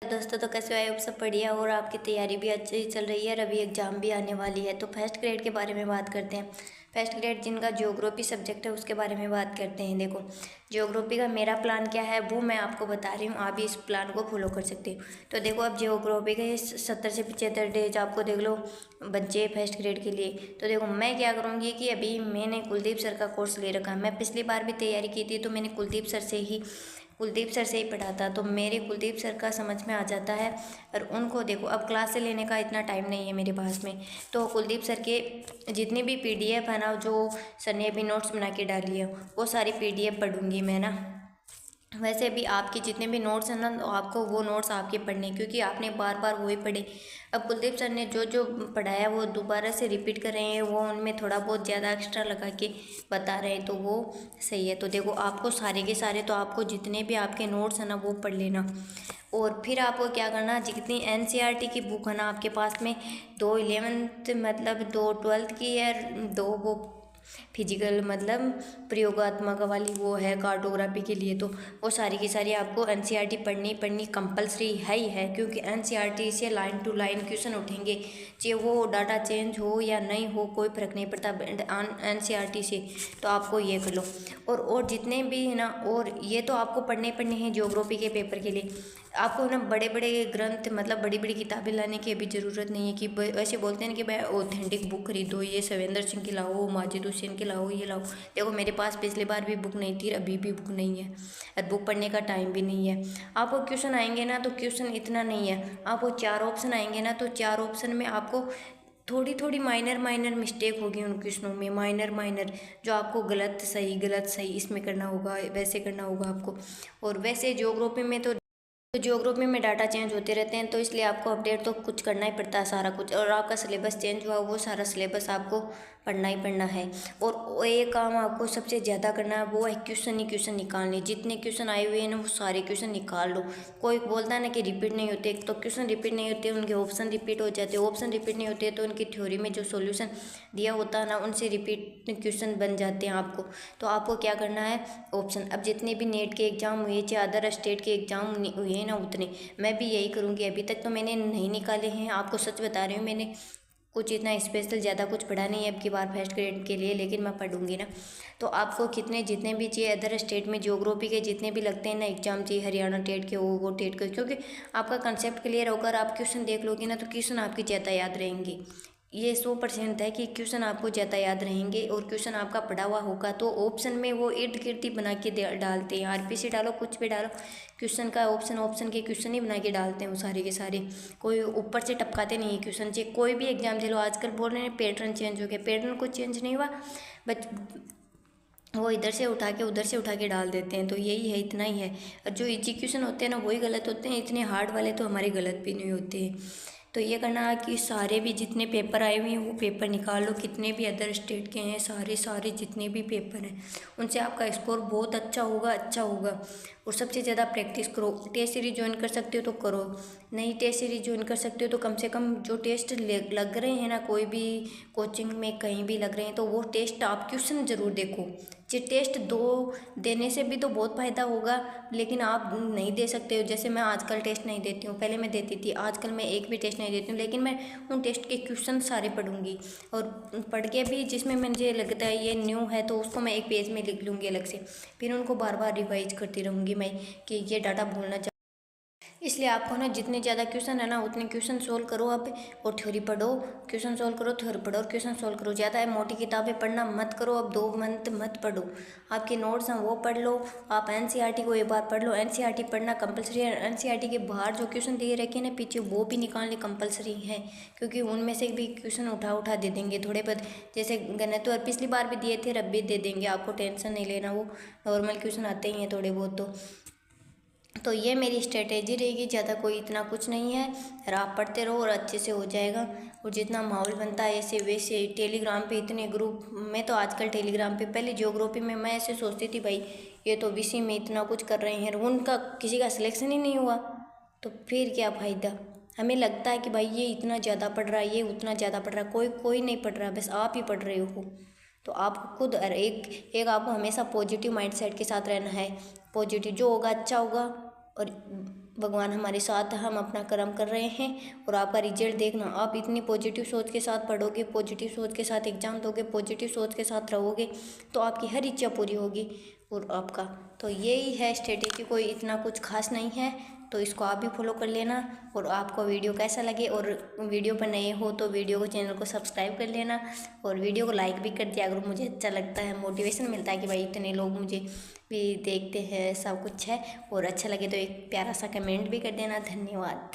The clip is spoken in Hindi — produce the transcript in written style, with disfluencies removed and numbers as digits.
दोस्तों, तो कैसे आए आप? सब बढ़िया और आपकी तैयारी भी अच्छी चल रही है। अभी एग्ज़ाम भी आने वाली है, तो फर्स्ट ग्रेड के बारे में बात करते हैं। फर्स्ट ग्रेड जिनका ज्योग्राफी सब्जेक्ट है उसके बारे में बात करते हैं। देखो, ज्योग्राफी का मेरा प्लान क्या है वो मैं आपको बता रही हूँ, आप भी इस प्लान को फॉलो कर सकते हो। तो देखो, अब ज्योग्राफी के 70 से 75 डेज आपको देख लो बच्चे फर्स्ट ग्रेड के लिए। तो देखो, मैं क्या करूँगी कि अभी मैंने कुलदीप सर का कोर्स ले रखा है। मैं पिछली बार भी तैयारी की थी, तो मैंने कुलदीप सर से ही पढ़ा था, तो मेरे कुलदीप सर का समझ में आ जाता है। और उनको देखो, अब क्लास से लेने का इतना टाइम नहीं है मेरे पास में, तो कुलदीप सर के जितनी भी पीडीएफ है ना, जो सर ने अभी नोट्स बना के डाली है, वो सारी पीडीएफ पढ़ूंगी मैं ना। वैसे भी आपके जितने भी नोट्स हैं ना, तो आपको वो नोट्स आपके पढ़ने, क्योंकि आपने बार बार वही पढ़े। अब कुलदीप सर ने जो जो पढ़ाया वो दोबारा से रिपीट कर रहे हैं, वो उनमें थोड़ा बहुत ज़्यादा एक्स्ट्रा लगा के बता रहे हैं, तो वो सही है। तो देखो, आपको सारे के सारे, तो आपको जितने भी आपके नोट्स हैं ना वो पढ़ लेना। और फिर आपको क्या करना, जितनी एनसीईआरटी की बुक है ना आपके पास में, 2 11th मतलब 2 12th की है, 2 वो फिजिकल मतलब प्रयोगात्मक वाली वो है कार्टोग्राफी के लिए, तो वो सारी की सारी आपको एनसीईआरटी पढ़नी कंपलसरी है ही है, क्योंकि एनसीईआरटी से लाइन टू लाइन क्वेश्चन उठेंगे, चाहे वो डाटा चेंज हो या नहीं हो, कोई फर्क नहीं पड़ता एनसीईआरटी से। तो आपको ये कर लो। और जितने भी है ना, और ये तो आपको पढ़ने हैं ज्योग्राफी के पेपर के लिए। आपको ना बड़े बड़े ग्रंथ मतलब बड़ी बड़ी किताबें लाने की अभी ज़रूरत नहीं है, कि वैसे बोलते हैं कि भाई ऑथेंटिक बुक खरीदो, ये सवेंद्र सिंह की लाओ, माजिद हुसैन की लाओ, ये लाओ। देखो, मेरे पास पिछली बार भी बुक नहीं थी, अभी भी बुक नहीं है, और बुक पढ़ने का टाइम भी नहीं है। आपको क्वेश्चन आएंगे ना, तो क्वेश्चन इतना नहीं है, आपको 4 ऑप्शन आएंगे ना, तो 4 ऑप्शन में आपको थोड़ी थोड़ी माइनर मिस्टेक होगी उन क्वेश्चनों में, माइनर जो आपको गलत सही इसमें करना होगा, वैसे करना होगा आपको। और वैसे ज्योग्राफी में तो ज्योग्राफी में डाटा चेंज होते रहते हैं, तो इसलिए आपको अपडेट तो कुछ करना ही पड़ता है सारा कुछ। और आपका सिलेबस चेंज हुआ, वो सारा सिलेबस आपको पढ़ना ही पढ़ना है। और एक काम आपको सबसे ज़्यादा करना है, वो है क्वेश्चन ही क्वेश्चन निकालने। जितने क्वेश्चन आए हुए हैं ना, वो सारे क्वेश्चन निकाल लो। कोई बोलता है ना कि रिपीट नहीं होते, तो क्वेश्चन रिपीट नहीं होते, उनके ऑप्शन रिपीट हो जाते हैं। ऑप्शन रिपीट नहीं होते तो उनकी थ्योरी में जो सोल्यूशन दिया होता है ना, उनसे रिपीट क्वेश्चन बन जाते हैं आपको। तो आपको क्या करना है, ऑप्शन। अब जितने भी नेट के एग्ज़ाम हुए, चाहे अदर स्टेट के एग्ज़ाम हुए हैं ना, उतने मैं भी यही करूँगी। अभी तक तो मैंने नहीं निकाले हैं, आपको सच बता रही हूँ, मैंने कुछ इतना स्पेशल ज़्यादा कुछ पढ़ा नहीं है अब की बार फर्स्ट ग्रेड के लिए, लेकिन मैं पढ़ूंगी ना। तो आपको जितने भी चाहिए अदर स्टेट में ज्योग्राफी के जितने भी लगते हैं ना एग्जाम, चाहिए हरियाणा टेट के हो, वो टेट के, क्योंकि आपका कंसेप्ट क्लियर होकर आप क्वेश्चन देख लोगे ना, तो क्वेश्चन आपकी ज़्यादा याद रहेंगे। ये 100% है कि क्वेश्चन आपको ज़्यादा याद रहेंगे, और क्वेश्चन आपका पढ़ा हुआ होगा, तो ऑप्शन में वो इर्द गिर्द ही बना के डालते हैं। आरपीसी डालो, कुछ भी डालो, क्वेश्चन का ऑप्शन के क्वेश्चन ही बना के डालते हैं वो सारे के सारे। कोई ऊपर से टपकाते नहीं है क्वेश्चन से। कोई भी एग्जाम दे लो, आजकल बोल रहे हैं पैटर्न चेंज हो गया, पैटर्न कुछ चेंज नहीं हुआ, बट वो इधर से उठा के उधर से उठा के डाल देते हैं। तो यही है, इतना ही है। और जो इजी क्वेश्चन होते हैं ना, वही गलत होते हैं, इतने हार्ड वाले तो हमारे गलत भी नहीं होते हैं। तो ये करना है कि सारे भी जितने पेपर आए हुए हैं वो पेपर निकाल लो, कितने भी अदर स्टेट के हैं, सारे जितने भी पेपर हैं उनसे आपका स्कोर बहुत अच्छा होगा। और सबसे ज़्यादा प्रैक्टिस करो। टेस्ट सीरीज ज्वाइन कर सकते हो तो करो, नहीं टेस्ट सीरीज ज्वाइन कर सकते हो तो कम से कम जो टेस्ट लग रहे हैं ना, कोई भी कोचिंग में कहीं भी लग रहे हैं, तो वो टेस्ट आप क्वेश्चन ज़रूर देखो। जो टेस्ट देने से भी तो बहुत फ़ायदा होगा, लेकिन आप नहीं दे सकते हो। जैसे मैं आजकल टेस्ट नहीं देती हूँ, पहले मैं देती थी, आजकल मैं एक भी टेस्ट नहीं देती हूँ, लेकिन मैं उन टेस्ट के क्वेश्चन सारे पढ़ूंगी। और पढ़ के भी जिसमें मुझे लगता है ये न्यू है, तो उसको मैं एक पेज में लिख लूँगी अलग से, फिर उनको बार बार रिवाइज करती रहूँगी मैं, कि ये डाटा भूलना। इसलिए आपको ना जितने ज़्यादा क्वेश्चन है ना, उतने क्वेश्चन सोल्व करो आप, और थ्योरी पढ़ो, क्वेश्चन सोल्व करो, थ्योरी पढ़ो और क्वेश्चन सोल्व करो। ज़्यादा मोटी किताबें पढ़ना मत करो, अब 2 मंथ मत पढ़ो। आपके नोट्स हैं वो पढ़ लो, आप एनसीईआरटी को एक बार पढ़ लो। एनसीईआरटी पढ़ना कंपलसरी है। एनसीईआरटी के बाहर जो क्वेश्चन दिए रखे हैं ना पीछे, वो भी निकालने कंपलसरी है, क्योंकि उनमें से भी क्वेश्चन उठा दे देंगे थोड़े बहुत, जैसे गणित और पिछली बार भी दिए थे, अब भी दे देंगे, आपको टेंशन नहीं लेना, वो नॉर्मल क्वेश्चन आते ही हैं थोड़े बहुत। तो ये मेरी स्ट्रेटेजी रहेगी, ज़्यादा कोई इतना कुछ नहीं है। और आप पढ़ते रहो और अच्छे से हो जाएगा। और जितना माहौल बनता है ऐसे वैसे, टेलीग्राम पे इतने ग्रुप में, तो आजकल टेलीग्राम पे, पहले ज्योग्राफी में मैं ऐसे सोचती थी भाई ये तो विषय में इतना कुछ कर रहे हैं, उनका किसी का सिलेक्शन ही नहीं हुआ, तो फिर क्या फ़ायदा। हमें लगता है कि भाई ये इतना ज़्यादा पढ़ रहा है, ये उतना ज़्यादा पढ़ रहा है, कोई नहीं पढ़ रहा, बस आप ही पढ़ रहे हो। तो आप खुद एक आपको हमेशा पॉजिटिव माइंडसेट के साथ रहना है। पॉजिटिव जो होगा अच्छा होगा, और भगवान हमारे साथ, हम अपना कर्म कर रहे हैं और आपका रिजल्ट देखना। आप इतनी पॉजिटिव सोच के साथ पढ़ोगे, पॉजिटिव सोच के साथ एग्ज़ाम दोगे, पॉजिटिव सोच के साथ रहोगे तो आपकी हर इच्छा पूरी होगी। और आपका तो यही है स्ट्रेटेजी, कोई इतना कुछ खास नहीं है, तो इसको आप भी फॉलो कर लेना। और आपको वीडियो कैसा लगे, और वीडियो पर नए हो तो वीडियो को, चैनल को सब्सक्राइब कर लेना और वीडियो को लाइक भी कर दिया अगर, मुझे अच्छा लगता है, मोटिवेशन मिलता है कि भाई इतने लोग मुझे भी देखते हैं, सब कुछ है। और अच्छा लगे तो एक प्यारा सा कमेंट भी कर देना। धन्यवाद।